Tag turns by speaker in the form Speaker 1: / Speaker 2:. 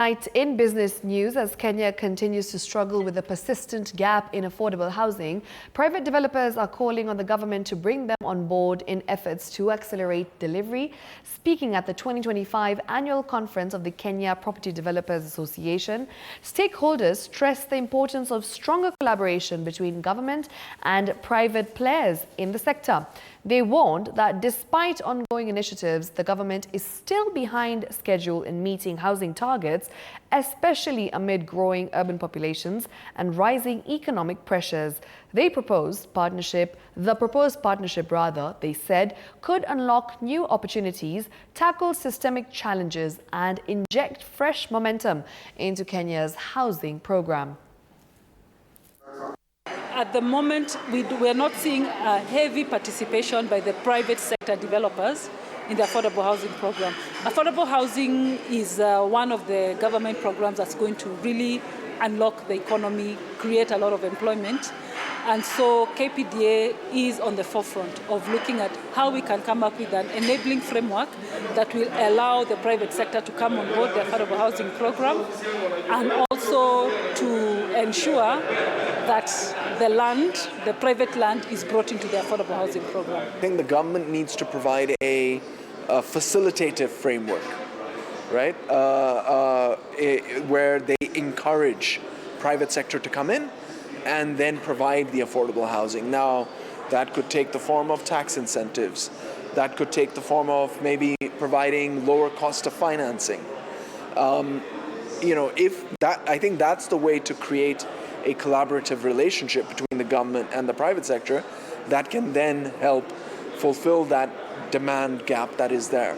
Speaker 1: Tonight in business news, as Kenya continues to struggle with a persistent gap in affordable housing, private developers are calling on the government to bring them on board in efforts to accelerate delivery. Speaking at the 2025 annual conference of the Kenya Property Developers Association, stakeholders stressed the importance of stronger collaboration between government and private players in the sector. They warned that despite ongoing initiatives, the government is still behind schedule in meeting housing targets, especially amid growing urban populations and rising economic pressures. The proposed partnership, they said, could unlock new opportunities, tackle systemic challenges, and inject fresh momentum into Kenya's housing program.
Speaker 2: At the moment, we are not seeing a heavy participation by the private sector developers in the affordable housing program. Affordable housing is one of the government programs that's going to really unlock the economy, create a lot of employment. And so KPDA is on the forefront of looking at how we can come up with an enabling framework that will allow the private sector to come on board the affordable housing program, and also to ensure that the private land is brought into the affordable housing program.
Speaker 3: I think the government needs to provide a facilitative framework, right? Where they encourage private sector to come in and then provide the affordable housing. Now, that could take the form of tax incentives. That could take the form of maybe providing lower cost of financing. I think that's the way to create a collaborative relationship between the government and the private sector that can then help fulfill that demand gap that is there.